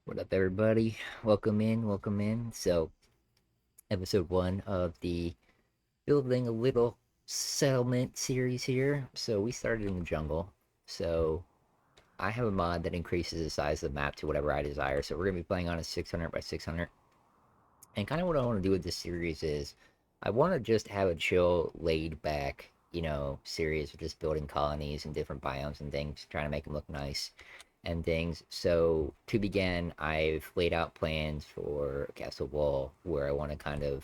What up, everybody? Welcome in, welcome in. So, episode one of the Building a Little Settlement series here. So, we started in the jungle. So, I have a mod that increases the size of the map to whatever I desire. So, we're going to be playing on a 600 by 600. And kind of what I want to do with this series is I want to just have a chill, laid back, series of just building colonies and different biomes and things, trying to make them look nice and things. So to begin, I've laid out plans for a castle wall where I want to kind of,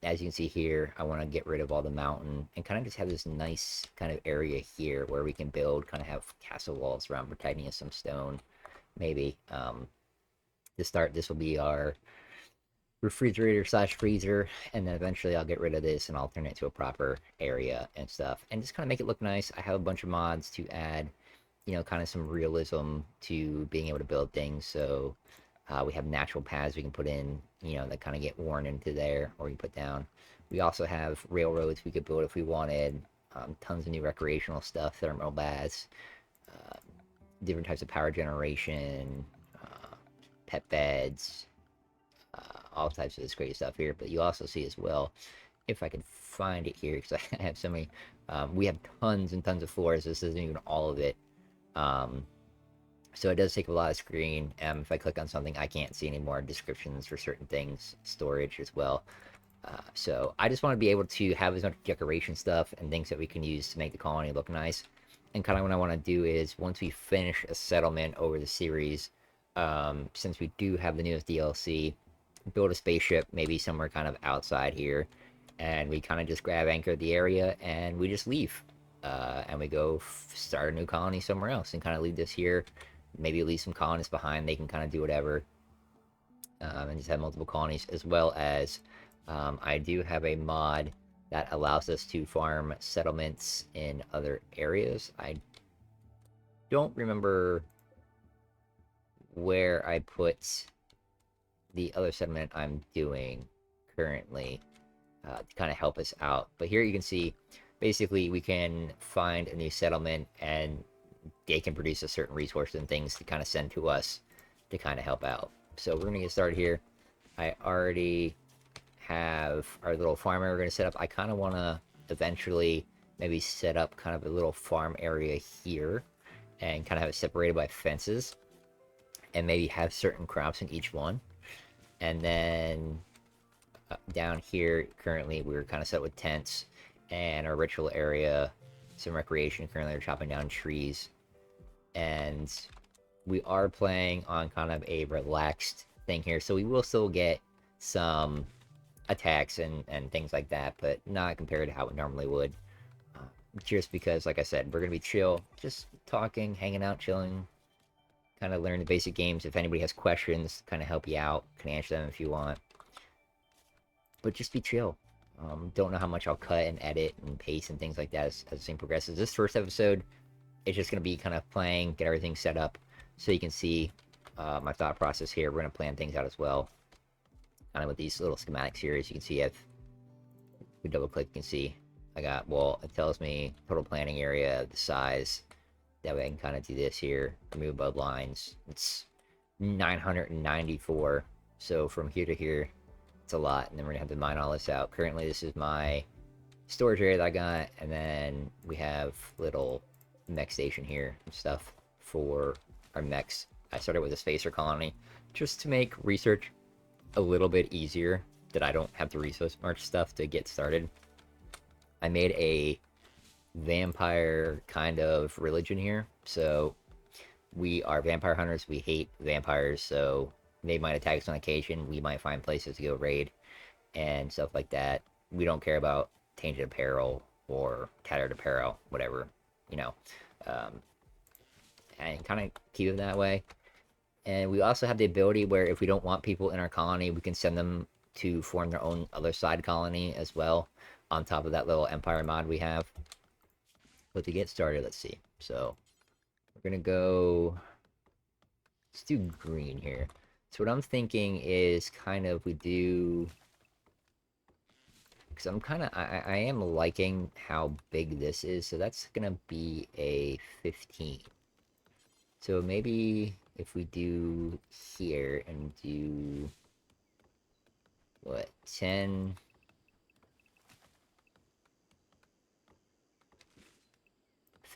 as you can see here, I want to get rid of all the mountain and kind of just have this nice kind of area here where we can build, kind of have castle walls around protecting us, some stone, maybe. To start, this will be our refrigerator slash freezer, and then eventually I'll get rid of this and I'll turn it to a proper area and stuff and just kind of make it look nice. I have a bunch of mods to add, kind of some realism to being able to build things. So we have natural paths we can put in, that kind of get worn into there or you put down. We also have railroads we could build if we wanted. Tons of new recreational stuff, thermal baths, uh, different types of power generation, pet beds, all types of this great stuff here. But you also see as well, if I can find it here, because I have so many, we have tons and tons of floors. This isn't even all of it. Um, so it does take a lot of screen. If I click on something, I can't see any more descriptions for certain things, storage as well. So I just want to be able to have as much decoration stuff and things that we can use to make the colony look nice. And kind of what I want to do is once we finish a settlement over the series, since we do have the newest DLC, build a spaceship maybe somewhere kind of outside here, and we kind of just grab anchor the area and we just leave. And we go start a new colony somewhere else and kind of leave this here. Maybe leave some colonists behind. They can kind of do whatever, and just have multiple colonies, as well as I do have a mod that allows us to farm settlements in other areas. I don't remember where I put the other settlement I'm doing currently to kind of help us out. But here you can see, basically, we can find a new settlement and they can produce a certain resource and things to kind of send to us to kind of help out. So we're going to get started here. I already have our little farm area we're going to set up. I kind of want to eventually maybe set up kind of a little farm area here and kind of have it separated by fences and maybe have certain crops in each one. And then down here, currently, we're kind of set with tents and our ritual area, some recreation. Currently, we're chopping down trees. And we are playing on kind of a relaxed thing here. So we will still get some attacks and things like that, but not compared to how it normally would. Just because, like I said, we're going to be chill, just talking, hanging out, chilling, kind of learn the basic games. If anybody has questions, kind of help you out, can answer them if you want. But just be chill. Don't know how much I'll cut and edit and paste and things like that as the scene progresses. This first episode, it's just going to be kind of playing, get everything set up so you can see my thought process here. We're going to plan things out as well. Kind of with these little schematics here, as you can see, if we double click, you can see I got, well, it tells me total planning area, the size. That way I can kind of do this here, remove above lines. It's 994. So from here to here, it's a lot. And then we're going to have to mine all this out. Currently, this is my storage area that I got. And then we have little mech station here and stuff for our mechs. I started with a spacer colony just to make research a little bit easier, that I don't have to research much stuff to get started. I made a vampire kind of religion here. So we are vampire hunters. We hate vampires, so they might attack us on occasion. We might find places to go raid and stuff like that. We don't care about tainted apparel or tattered apparel, whatever, you know. Um, and kind of keep it that way. And we also have the ability where if we don't want people in our colony, we can send them to form their own other side colony as well, on top of that little empire mod we have. But to get started, let's see. So we're gonna go, let's do green here. So what I'm thinking is kind of we do, because I'm kind of, I am liking how big this is. So that's gonna be a 15. So maybe if we do here and do what, 10,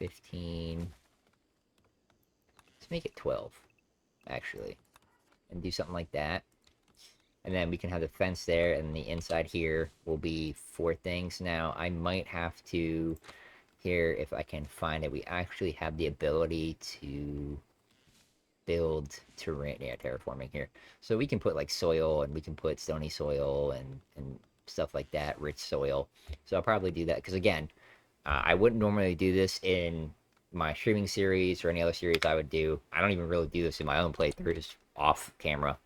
let's make it 12 actually, and do something like that. And then we can have the fence there, and the inside here will be 4 things. Now I might have to, here, if I can find it, we actually have the ability to build terrain, yeah, terraforming here. So we can put like soil, and we can put stony soil and stuff like that, rich soil. So I'll probably do that because again, I wouldn't normally do this in my streaming series or any other series I would do. I don't even really do this in my own playthroughs off camera,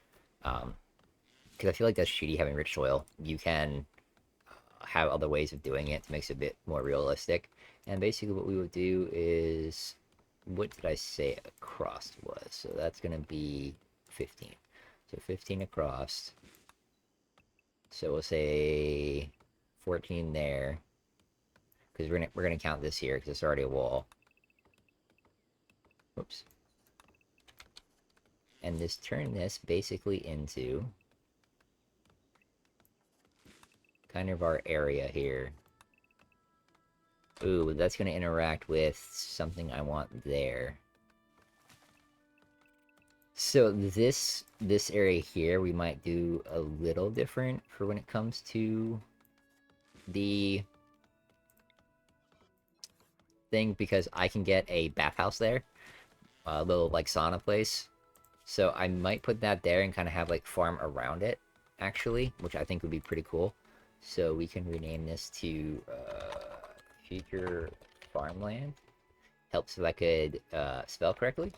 because I feel like that's shitty having rich soil. You can have other ways of doing it to make it a bit more realistic. And basically, what we would do is, what did I say across was? So that's gonna be 15. So 15 across. So we'll say 14 there, because we're gonna count this here because it's already a wall. Whoops. And just turn this basically into kind of our area here. Ooh, that's going to interact with something I want there. So this area here, we might do a little different for when it comes to the thing, because I can get a bathhouse there, a little like sauna place. So I might put that there and kind of have like farm around it, actually, which I think would be pretty cool. So we can rename this to future farmland. Helps if I could spell correctly.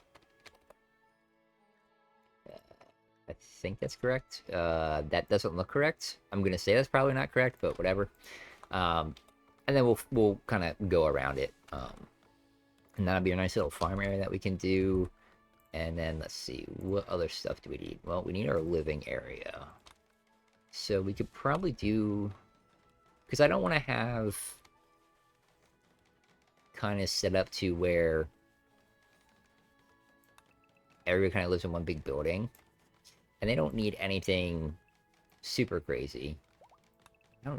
I think that's correct. That doesn't look correct. I'm gonna say that's probably not correct, but whatever. And then we'll kind of go around it. And that'll be a nice little farm area that we can do. And then let's see, what other stuff do we need? Well, we need our living area. So we could probably do, because I don't want to have kind of set up to where everybody kind of lives in one big building. And they don't need anything super crazy. How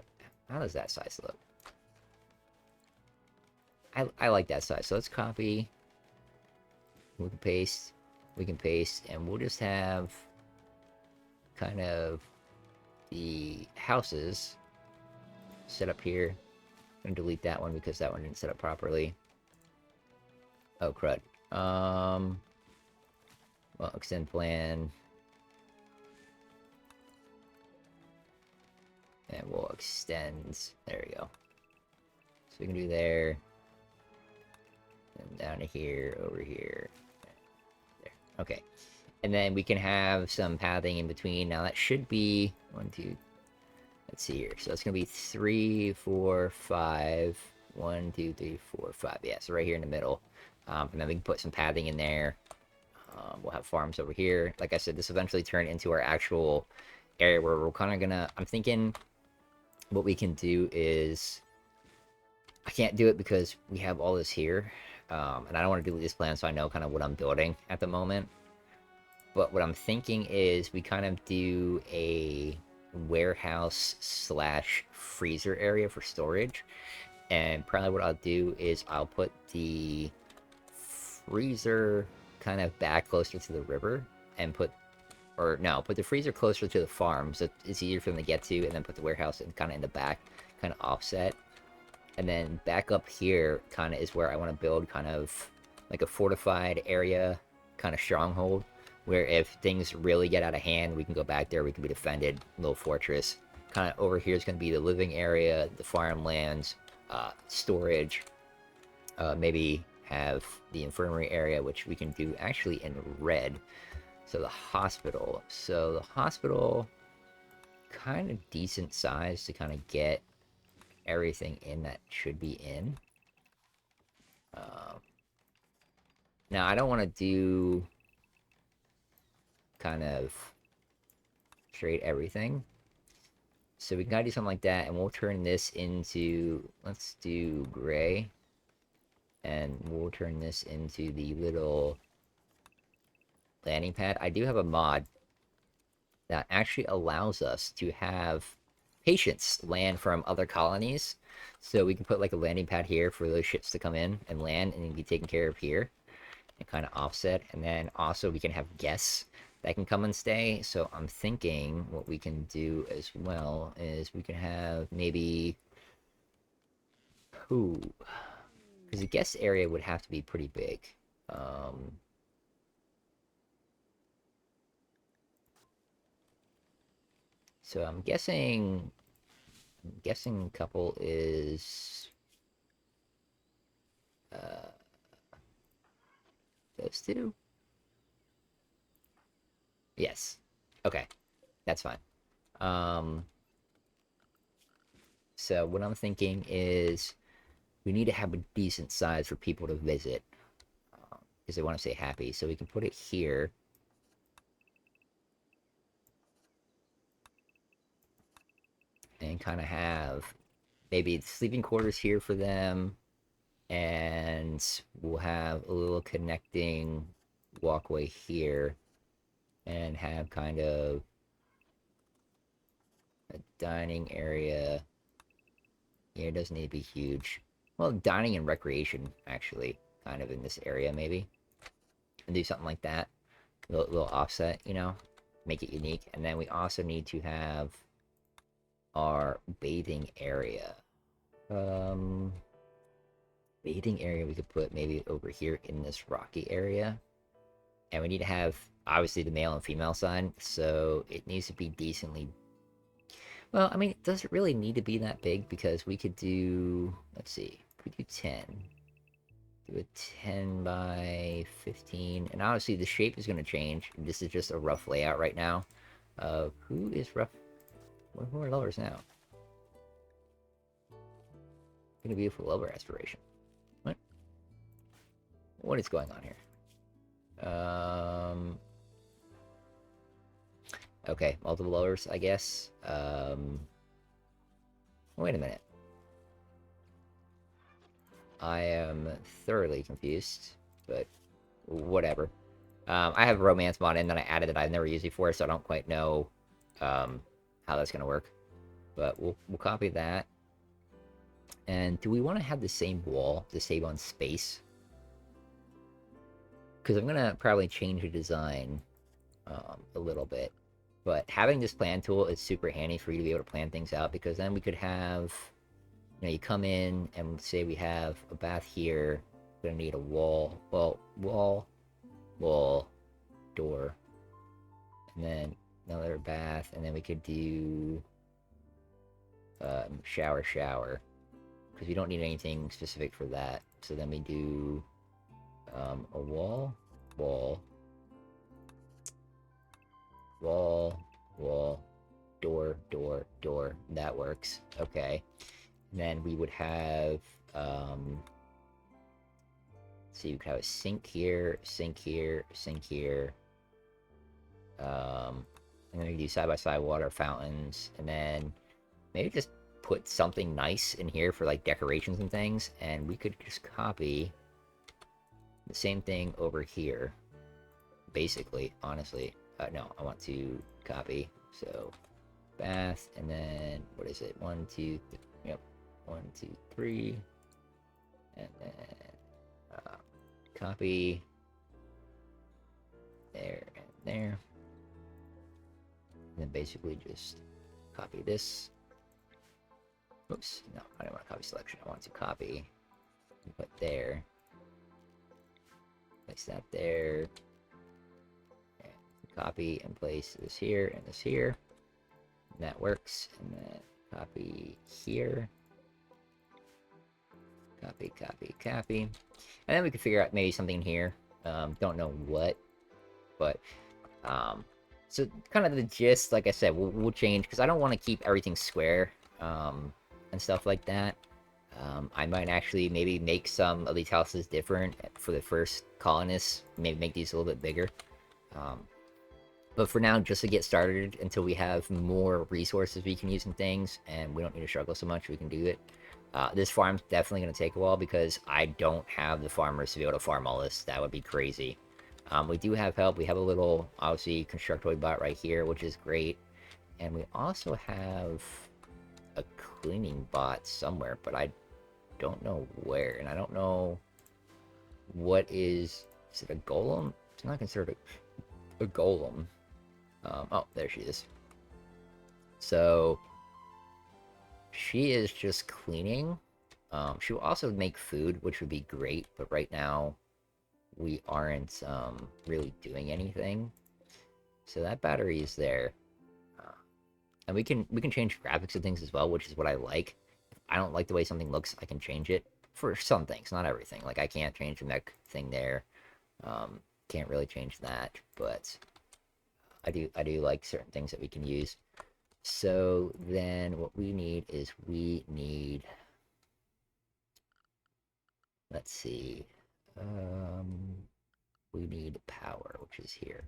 does that size look? I like that size. So let's copy. We can paste. We can paste. And we'll just have kind of the houses set up here. I'm going to delete that one because that one didn't set up properly. Oh, crud. Well, extend plan. And we'll extend. There we go. So we can do there. And down to here, over here. There. Okay. And then we can have some pathing in between. Now that should be 1, 2. Let's see here. So it's gonna be 3, 4, 5. 1, 2, 3, 4, 5. Yeah, so right here in the middle. And then we can put some pathing in there. We'll have farms over here. Like I said, this will eventually turn into our actual area where we're kind of gonna. I'm thinking what we can do is, I can't do it because we have all this here, and I don't want to delete this plan, so I know kind of what I'm building at the moment. But what I'm thinking is we kind of do a warehouse slash freezer area for storage. And probably what I'll do is I'll put the freezer kind of back closer to the river, and put the freezer closer to the farm so it's easier for them to get to, and then put the warehouse kind of in the back, kind of offset. And then back up here kind of is where I want to build kind of like a fortified area, kind of stronghold, where if things really get out of hand, we can go back there, we can be defended, little fortress. Kind of over here is going to be the living area, the farmlands, storage, maybe have the infirmary area, which we can do actually in red. So the hospital. So the hospital, kind of decent size to kind of get everything in that should be in. Now, I don't want to do kind of straight everything. So we can kind of do something like that, and we'll turn this into, let's do gray. And we'll turn this into the little landing pad, I do have a mod that actually allows us to have patients land from other colonies. So we can put like a landing pad here for those ships to come in and land and be taken care of here and kind of offset. And then also we can have guests that can come and stay. So I'm thinking what we can do as well is we can have maybe who, because the guest area would have to be pretty big. Um, so I'm guessing couple is uh, those two. Yes. Okay, that's fine. Um, so what I'm thinking is we need to have a decent size for people to visit because they want to stay happy. So we can put it here. And kind of have maybe sleeping quarters here for them, and we'll have a little connecting walkway here, and have kind of a dining area. Yeah, it doesn't need to be huge. Well, dining and recreation, actually, kind of in this area, maybe. And do something like that. A little offset, make it unique. And then we also need to have our bathing area. Um, Bathing area we could put maybe over here in this rocky area. And we need to have, obviously, the male and female side. So it needs to be decently. Well, I mean, it doesn't really need to be that big because we could do, let's see, if we do 10. Do a 10 by 15. And obviously the shape is going to change. This is just a rough layout right now. Who is rough? Who are lowers now? Gonna be a beautiful lower aspiration. What? What is going on here? Okay, multiple lowers, I guess. Wait a minute. I am thoroughly confused, but whatever. I have a romance mod in that I added that I've never used before, so I don't quite know how that's gonna work. But we'll copy that. And do we want to have the same wall to save on space? Because I'm gonna probably change the design a little bit. But having this plan tool is super handy for you to be able to plan things out, because then we could have, you come in and say we have a bath here. We're gonna need a wall, wall, door, and then another bath, and then we could do shower, because we don't need anything specific for that. So then we do a wall, door. That works. Okay. And then we would have, so you could have a sink here, sink here. And then we do side-by-side water fountains, and then maybe just put something nice in here for like decorations and things, and we could just copy the same thing over here. Basically, honestly. No, I want to copy. So, bath, and then, what is it? 1, 2, yep. 1, 2, 3. And then, copy. There, and there. And then basically just copy this. Oops, no, I don't want to copy selection. I want to copy and put there. Place that there. Copy and place this here and this here. And that works. And then copy here. Copy. And then we can figure out maybe something here. Don't know what, but so kind of the gist, like I said, we'll change, because I don't want to keep everything square and stuff like that. I might actually maybe make some of these houses different for the first colonists. Maybe make these a little bit bigger. But for now, just to get started, until we have more resources we can use and things, and we don't need to struggle so much, we can do it. This farm's definitely going to take a while, because I don't have the farmers to be able to farm all this. That would be crazy. We do have help. We have a little, obviously, constructoid bot right here, which is great. And we also have a cleaning bot somewhere, but I don't know where. And I don't know what is it a golem? It's not considered a golem. Oh, there she is. So she is just cleaning. She will also make food, which would be great, but right now we aren't really doing anything. So that battery is there. Uh, and we can change graphics of things as well, which is what I like. If I don't like the way something looks, I can change it for some things, not everything. Like I can't change the mech thing there. Can't really change that, but I do like certain things that we can use. So then what we need is we need, let's see, um, we need power, which is here.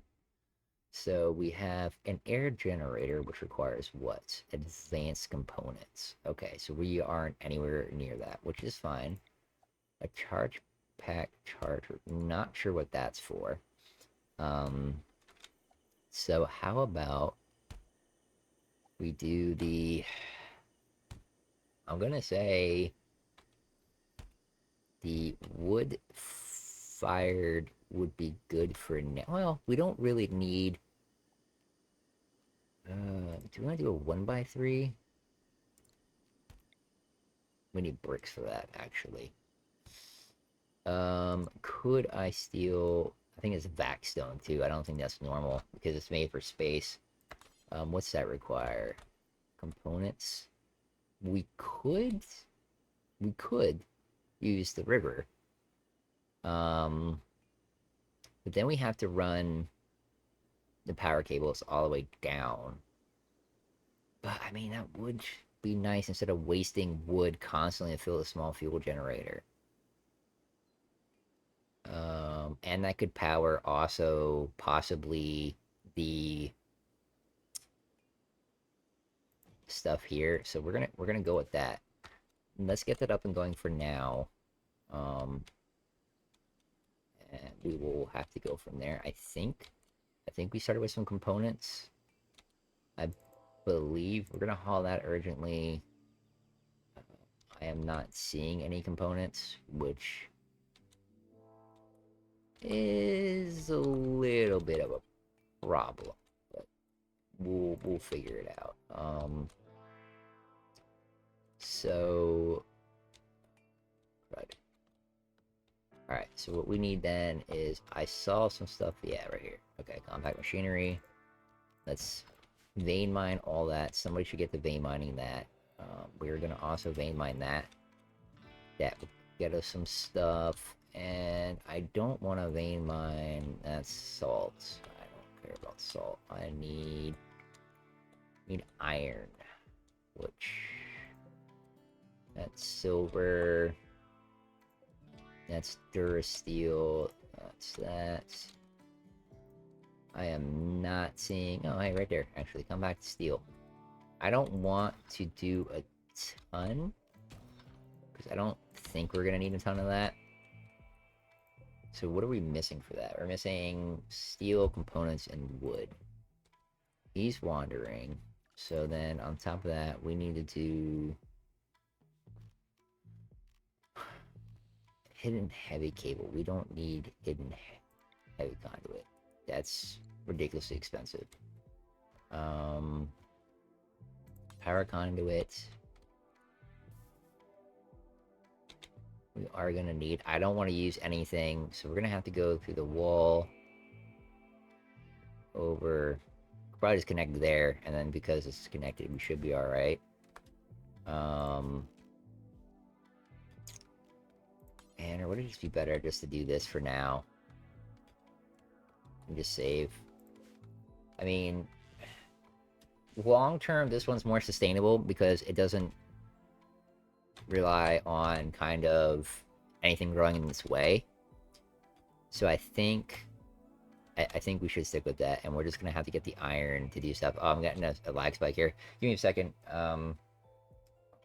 So we have an air generator, which requires what? Advanced components. Okay, so we aren't anywhere near that, which is fine. A charge pack charger. Not sure what that's for. Um, so how about we do the, I'm gonna say the wood fired would be good for now. Well, we don't really need, do we want to do a 1x3? We need bricks for that, actually. Could I steal, I think it's vac stone too. I don't think that's normal because it's made for space. What's that require? Components. We could we could use the river. Um, but then we have to run the power cables all the way down. But I mean that would be nice instead of wasting wood constantly to fill a small fuel generator. And that could power also possibly the stuff here. So we're gonna go with that. Let's get that up and going for now. Um, and we will have to go from there. I think we started with some components. I believe we're gonna haul that urgently. I am not seeing any components, which is a little bit of a problem, but we'll figure it out. So right. All right. So what we need then is I saw some stuff. Yeah, right here. Okay, compact machinery. Let's vein mine all that. Somebody should get the vein mining that. We're gonna also vein mine that. That will get us some stuff. And I don't want to vein mine. That's salt. I don't care about salt. I need iron, which that's silver. That's Durasteel. That's that. I am not seeing. Oh, hey, right there. Actually, come back to steel. I don't want to do a ton because I don't think we're gonna need a ton of that. So what are we missing for that? We're missing steel components and wood. He's wandering. So then on top of that, we need to do hidden heavy cable. We don't need hidden heavy conduit. That's ridiculously expensive. Power conduit. We are gonna need. I don't want to use anything, so we're gonna have to go through the wall over. Probably just connect there, and then because it's connected, we should be all right. And or would it just be better just to do this for now and just save? I mean, long term, this one's more sustainable because it doesn't rely on kind of anything growing in this way. So I think we should stick with that, and we're just gonna have to get the iron to do stuff. Oh, I'm getting a lag spike here. Give me a second. I'll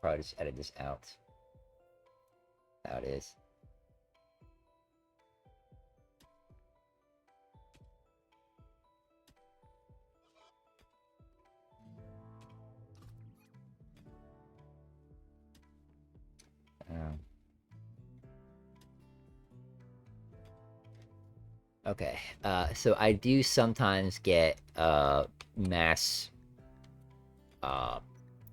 probably just edit this out. How it is. Okay. So I do sometimes get mass uh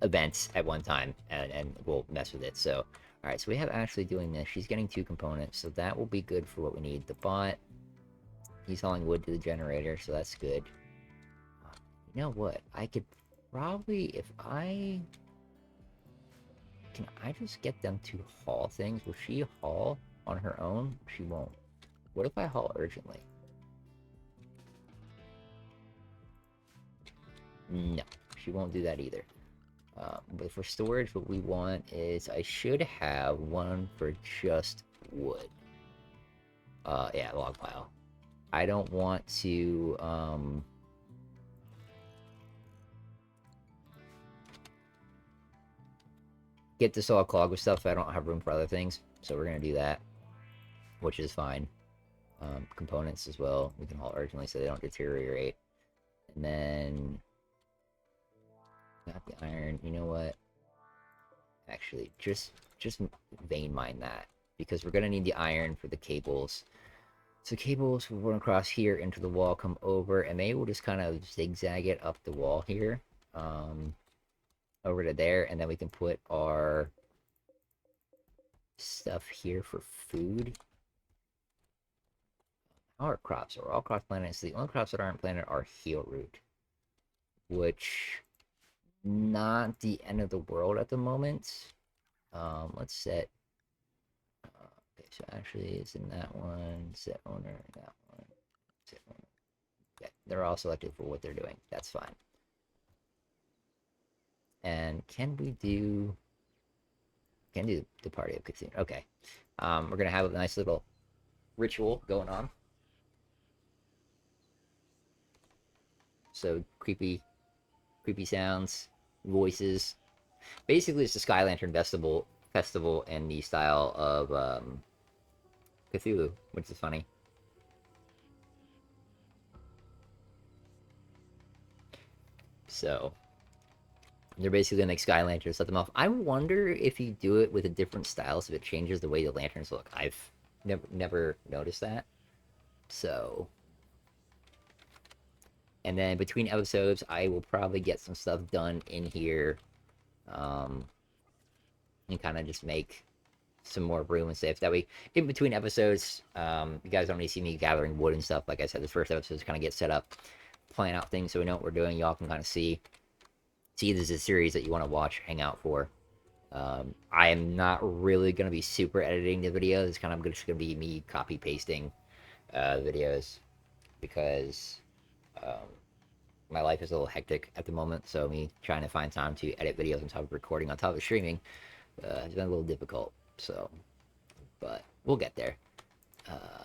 events at one time, and we'll mess with it. So, all right. So we have Ashley doing this. She's getting 2 components, so that will be good for what we need. The bot, he's hauling wood to the generator, so that's good. You know what? I could probably, if I can, I just get them to haul things. Will she haul on her own? She won't. What if I haul urgently? No, she won't do that either. But for storage, what we want is I should have one for just wood. Yeah, log pile. I don't want to, get this all clogged with stuff. I don't have room for other things, so we're gonna do that, which is fine. Components as well, we can haul urgently so they don't deteriorate. And then, got the iron. You know what? Actually, just vein mine that, because we're gonna need the iron for the cables. So cables will run across here into the wall, come over, and they will just kind of zigzag it up the wall here, over to there, and then we can put our stuff here for food. Our crops are all cross planted, so the only crops that aren't planted are heel root, which not the end of the world at the moment. Let's set. Okay, so actually, it's in that one. Set owner, that one. Set owner. Okay, they're all selected for what they're doing. That's fine. And can we do? Can do the party of Cthulhu. Okay. We're gonna have a nice little ritual going on. So creepy sounds, voices. Basically, it's the Sky Lantern festival in the style of Cthulhu, which is funny. So they're basically gonna make Sky Lanterns, set them off. I wonder if you do it with a different style, so it changes the way the lanterns look. I've never noticed that. So, and then between episodes, I will probably get some stuff done in here, um, and kind of just make some more room and stuff. That way, in between episodes, you guys don't really see me gathering wood and stuff. Like I said, this first episode is kind of get set up, plan out things so we know what we're doing. Y'all can kind of see this is a series that you want to watch, hang out for. I am not really going to be super editing the videos. It's kind of just going to be me copy pasting videos, because um, my life is a little hectic at the moment. So me trying to find time to edit videos on top of recording on top of streaming has been a little difficult. So, but we'll get there. Uh,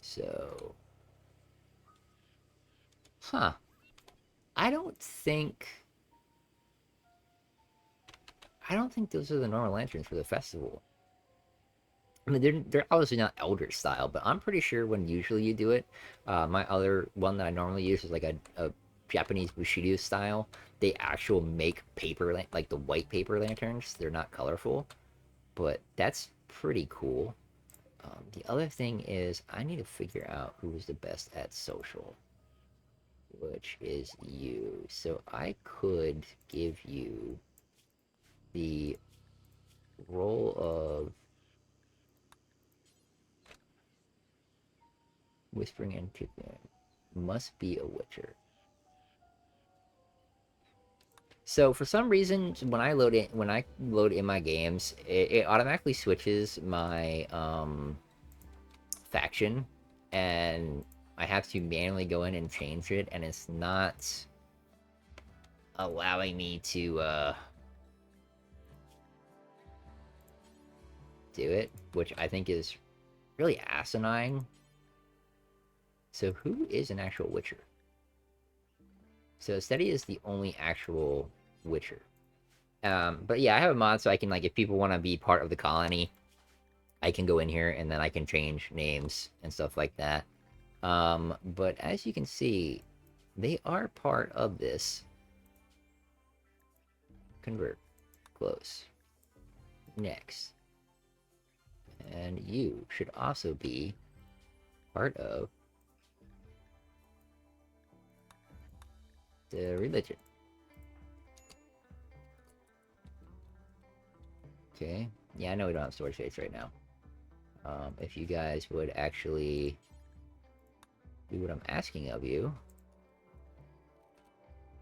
so, huh? I don't think. I don't think those are the normal lanterns for the festival. I mean, they're obviously not elder style, but I'm pretty sure when usually you do it, my other one that I normally use is like a Japanese Bushido style. They actual make paper like the white paper lanterns. They're not colorful, but that's pretty cool. The other thing is I need to figure out who is the best at social, which is you. So I could give you the role of Whispering Antiquary. Must be a Witcher. So for some reason, when I load in my games, it automatically switches my faction, and I have to manually go in and change it, and it's not allowing me to do it, which I think is really asinine. So who is an actual Witcher? So Steady is the only actual Witcher. But yeah, I have a mod so I can, like, if people want to be part of the colony, I can go in here and then I can change names and stuff like that. But as you can see, they are part of this. Convert. Close. Next. And you should also be part of religion. Okay. Yeah, I know we don't have storage space right now. If you guys would actually do what I'm asking of you,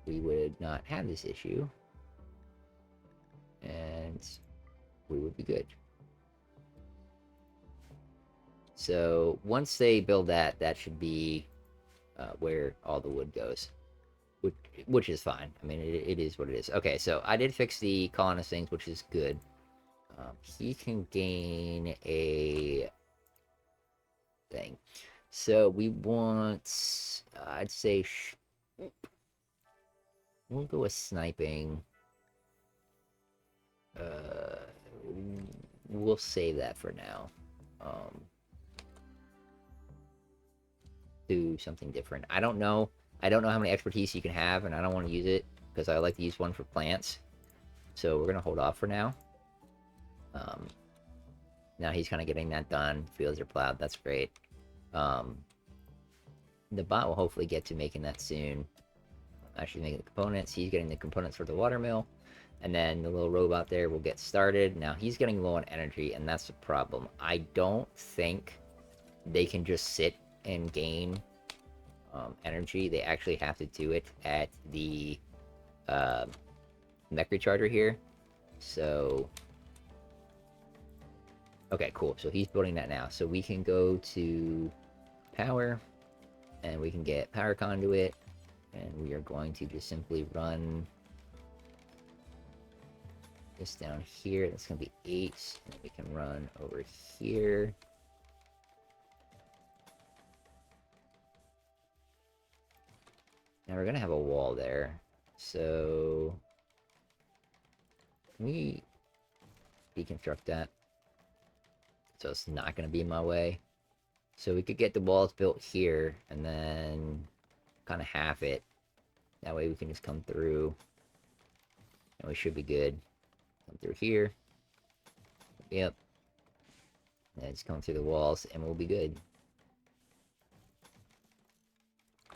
we would not have this issue, and we would be good. So once they build that, that should be where all the wood goes, which is fine. I mean, it is what it is. Okay, so I did fix the colonist things, which is good. He can gain a thing. So we want, I'd say, we'll go with sniping. Uh, we'll save that for now. Do something different. I don't know. I don't know how many expertise you can have, and I don't want to use it because I like to use one for plants. So we're gonna hold off for now. Now he's kind of getting that done. Fields are plowed. That's great. The bot will hopefully get to making that soon. Actually making the components. He's getting the components for the watermill. And then the little robot there will get started. Now he's getting low on energy, and that's the problem. I don't think they can just sit and gain energy. They actually have to do it at the mech recharger here. So okay, cool. So he's building that now. So we can go to power, and we can get power conduit, and we are going to just simply run this down here. That's going to be 8, and we can run over here. Now we're going to have a wall there. So can we deconstruct that? So it's not going to be in my way. So we could get the walls built here and then kind of half it. That way we can just come through and we should be good. Come through here. Yep. And just come through the walls and we'll be good.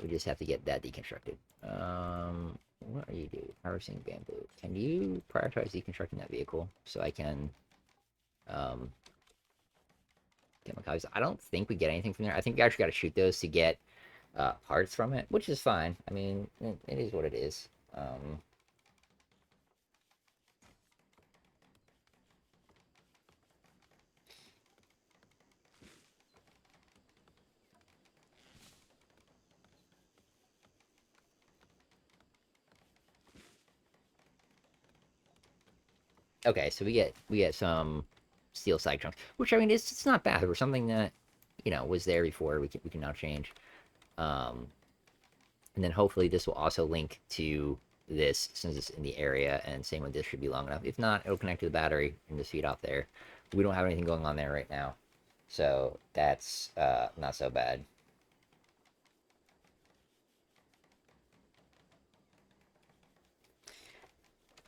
We just have to get that deconstructed. What are you doing? Harvesting bamboo. Can you prioritize deconstructing that vehicle so I can chemicals? I don't think we get anything from there. I think we actually got to shoot those to get parts from it, which is fine. I mean, it is what it is. Okay, so we get some steel side chunks, which I mean it's not bad. Or something that was there before. We can now change. And then hopefully this will also link to this since it's in the area, and same with this should be long enough. If not, it'll connect to the battery and just feed off there. We don't have anything going on there right now, so that's not so bad.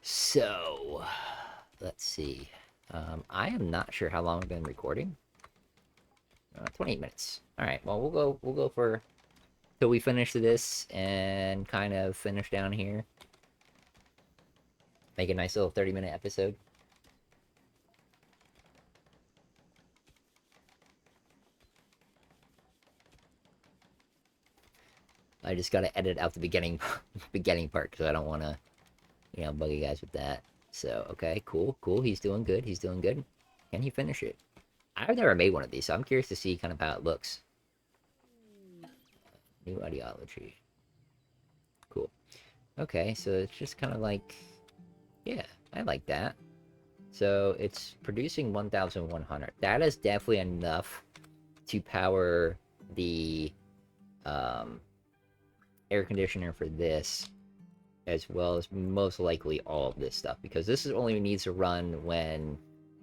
So let's see. I am not sure how long I've been recording. 28 minutes. All right. Well, we'll go for till we finish this and kind of finish down here. Make a nice little 30-minute episode. I just gotta edit out the beginning part because I don't want to bug you guys with that. So okay, cool. He's doing good. Can he finish it? I've never made one of these, so I'm curious to see kind of how it looks. New ideology. Cool. Okay, so it's just kind of like, yeah, I like that. So it's producing 1,100. That is definitely enough to power the air conditioner for this, as well as most likely all of this stuff, because this is only needs to run when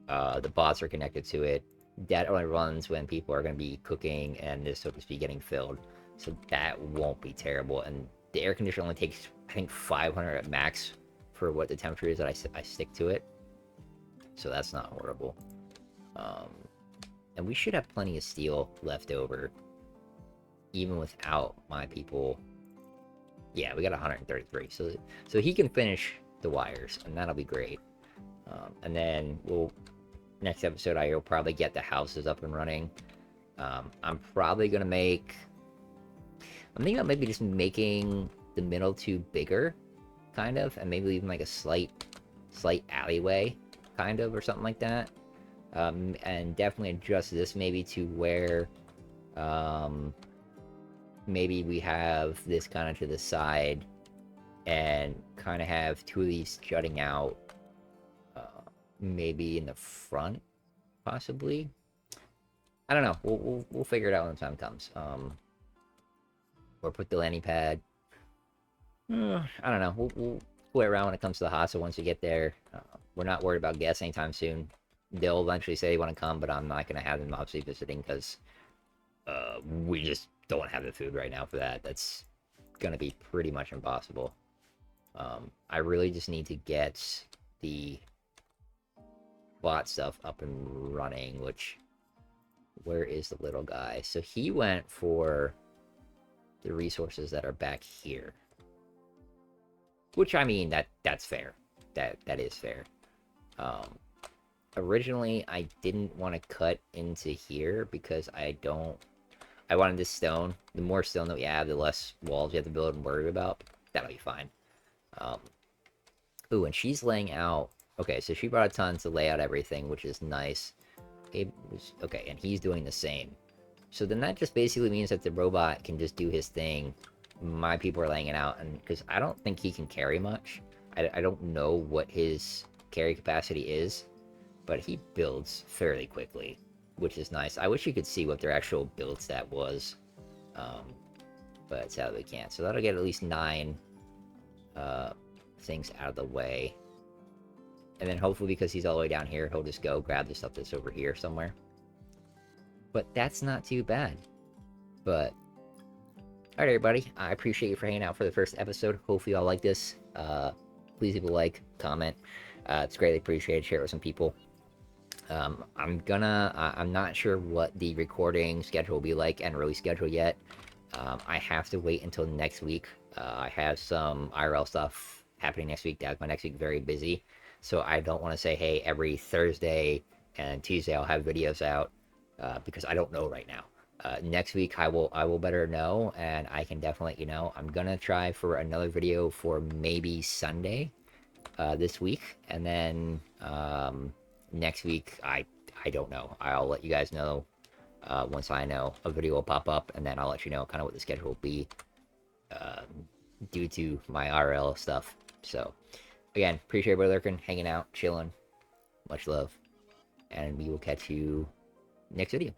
the bots are connected to it. That only runs when people are going to be cooking and this, so to speak, getting filled. So that won't be terrible. And the air conditioner only takes, I think, 500 at max for what the temperature is that I stick to it. So that's not horrible. And we should have plenty of steel left over, even without my people Yeah, we got 133. So he can finish the wires, and that'll be great. And then we'll next episode I'll probably get the houses up and running. I'm probably gonna make. I'm thinking about maybe just making the middle two bigger, kind of, and maybe even like a slight alleyway, kind of, or something like that. And definitely adjust this maybe to where um, maybe we have this kind of to the side and kind of have two of these jutting out, uh, maybe in the front, possibly. I don't know. We'll figure it out when the time comes. Or put the landing pad. I don't know. We'll play around when it comes to the hostel once we get there. We're not worried about guests anytime soon. They'll eventually say they want to come, but I'm not going to have them obviously visiting because we just don't have the food right now for that. That's going to be pretty much impossible. I really just need to get the bot stuff up and running, which, where is the little guy? So he went for the resources that are back here. Which, I mean, that's fair. That is fair. Originally, I didn't want to cut into here because I wanted this stone. The more stone that we have, the less walls you have to build and worry about. That'll be fine. Ooh, and she's laying out. Okay, so she brought a ton to lay out everything, which is nice. Okay, and he's doing the same. So then that just basically means that the robot can just do his thing. My people are laying it out, and because I don't think he can carry much. I don't know what his carry capacity is, but he builds fairly quickly, which is nice. I wish you could see what their actual build stat was, but sadly we can't. So that'll get at least 9 things out of the way. And then hopefully, because he's all the way down here, he'll just go grab the stuff that's over here somewhere. But that's not too bad. But alright, everybody, I appreciate you for hanging out for the first episode. Hopefully y'all like this. Please leave a like, comment. It's greatly appreciated. Share it with some people. I'm not sure what the recording schedule will be like and release schedule yet. I have to wait until next week. I have some IRL stuff happening next week. That's my next week very busy. So I don't want to say, hey, every Thursday and Tuesday I'll have videos out, because I don't know right now. Next week I will better know, and I can definitely let you know. I'm gonna try for another video for maybe Sunday this week, and then next week I don't know. I'll let you guys know once I know. A video will pop up, and then I'll let you know kind of what the schedule will be due to my RL stuff. So again, appreciate everybody lurking, hanging out, chilling. Much love, and we will catch you next video.